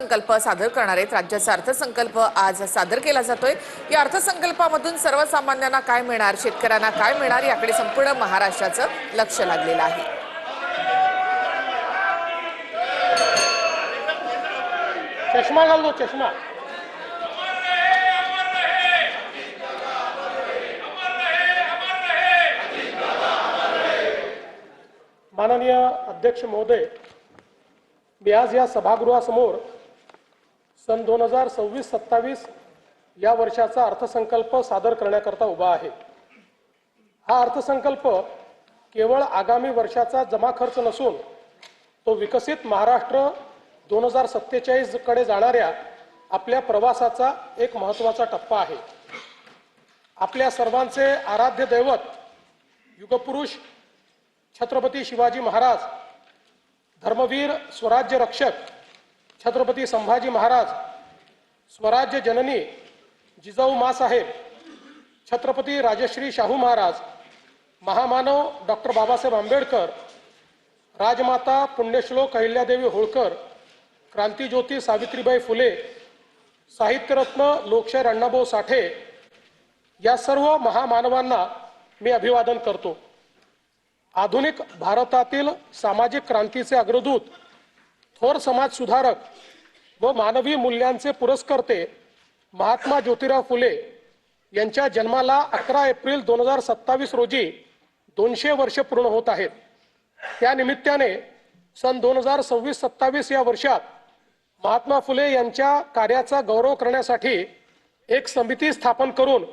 संकल्प सादर करणार आहेत। राज्याचा अर्थसंकल्प आज सादर केला जातोय। या अर्थसंकल्पामधून सर्वसामान्यांना काय मिळणार, शेतकऱ्यांना काय मिळणार याकडे संपूर्ण महाराष्ट्राचं लक्ष लागलेलं आहे। चष्मा घाल दो, चष्मा। माननीय अध्यक्ष महोदय, मी आज या सभागृहासमोर सन 2026-27 या वर्षाचा अर्थसंकल्प सादर करण्याकरता उभा आहे। हा अर्थसंकल्प केवळ आगामी वर्षाचा जमा खर्च नसून तो विकसित महाराष्ट्र 2047 कडे जाणाऱ्या आपल्या प्रवासाचा एक महत्त्वाचा टप्पा आहे। आपल्या सर्वांचे आराध्य दैवत युगपुरुष छत्रपती शिवाजी महाराज, धर्मवीर स्वराज्य रक्षक छत्रपती संभाजी महाराज, स्वराज्य जननी जिजाऊ माँसाहेब, छत्रपती राजश्री शाहू महाराज, महामानव डॉक्टर बाबासाहेब आंबेडकर, राजमाता पुण्यश्लोक अहिल्यादेवी होळकर, क्रांतिज्योती सावित्रीबाई फुले, साहित्यरत्न लोकशाहीर अण्णाभाऊ साठे या सर्व महामानवांना मी अभिवादन करतो। आधुनिक भारतातील सामाजिक क्रांतीचे अग्रदूत, थोर समाज सुधारक व मानवी मूल्यांचे पुरस्कर्ते महात्मा ज्योतिराव फुले यांच्या जन्माला 11 एप्रिल 2027 रोजी 200 वर्ष पूर्ण होत आहेत। त्या निमित्ताने सन 2026-27 या वर्षात महात्मा फुले यांच्या कार्याचा गौरव करण्यासाठी एक समिती स्थापन करून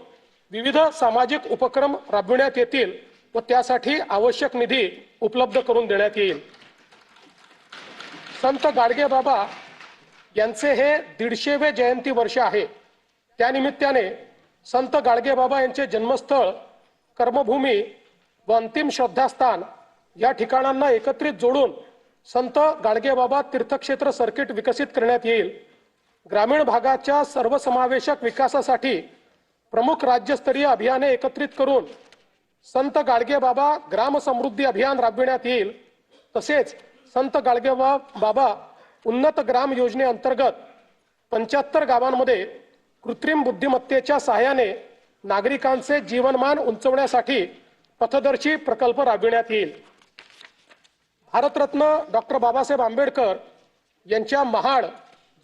विविध सामाजिक उपक्रम राबविण्यात येतील व त्यासाठी आवश्यक निधी उपलब्ध करून देण्यात येईल। संत गाडगेबाबा यांचे हे 150वे जयंती वर्ष आहे। त्यानिमित्ताने संत गाडगेबाबा यांचे जन्मस्थळ, कर्मभूमी व अंतिम श्रद्धास्थान या ठिकाणांना एकत्रित जोडून संत गाडगेबाबा तीर्थक्षेत्र सर्किट विकसित करण्यात येईल। ग्रामीण भागाच्या सर्वसमावेशक विकासासाठी प्रमुख राज्यस्तरीय अभियाने एकत्रित करून संत गाडगेबाबा ग्राम समृद्धी अभियान राबविण्यात येईल। तसेच संत गाडगेबाबा उन्नत ग्राम योजनेअंतर्गत 75 गावांमध्ये कृत्रिम बुद्धिमत्तेच्या सहाय्याने नागरिकांचे जीवनमान उंचवण्यासाठी पथदर्शी प्रकल्प राबविण्यात येईल। भारतरत्न डॉक्टर बाबासाहेब आंबेडकर यांच्या महाड,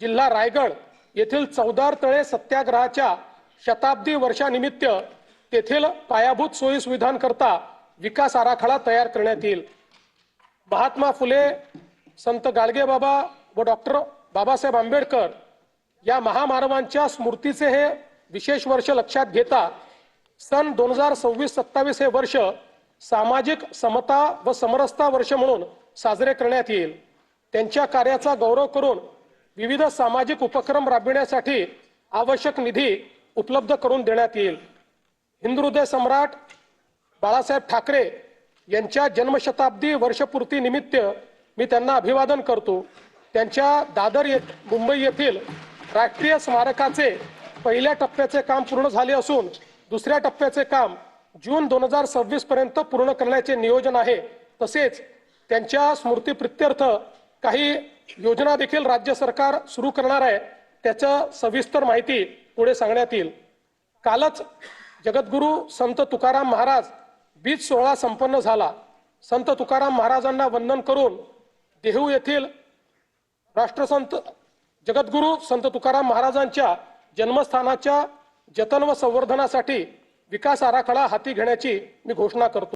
जिल्हा रायगड येथील चौदार तळे सत्याग्रहाच्या शताब्दी वर्षानिमित्त तेथील पायाभूत सोयी सुविधांकरता विकास आराखडा तयार करण्यात येईल। महात्मा फुले, संत गाडगेबाबा व डॉक्टर बाबासाहेब आंबेडकर या महामानवांच्या स्मृतीचे हे विशेष वर्ष लक्षात घेता सन 2026-27 हे वर्ष सामाजिक समता व समरसता वर्ष म्हणून साजरे करण्यात येईल। त्यांच्या कार्याचा गौरव करून विविध सामाजिक उपक्रम राबविण्यासाठी आवश्यक निधी उपलब्ध करून देण्यात येईल। हिंदुहृदय सम्राट बाळासाहेब ठाकरे यांच्या जन्मशताब्दी वर्षपूर्ती निमित्त मी त्यांना अभिवादन करतो। त्यांच्या दादर मुंबई येथील राष्ट्रीय स्मारकाचे पहिल्या टप्प्याचे काम पूर्ण झाले असून दुसऱ्या टप्प्याचे काम जून 2026 पर्यंत पूर्ण करण्याचे नियोजन आहे। तसेच त्यांच्या स्मृतीप्रित्यर्थ काही योजना देखील राज्य सरकार सुरू करणार आहे। त्याचं सविस्तर माहिती पुढे सांगण्यात येईल। कालच जगद्गुरु संत तुकाराम महाराज बीज सोहळा संपन्न झाला। संत तुकाराम महाराजांना वंदन करून देहू येथील राष्ट्रसंत जगद्गुरु संत तुकाराम महाराजांच्या जन्मस्थानाच्या जतन व संवर्धनासाठी विकास आराखडा हाती घेण्याची मी घोषणा करतो।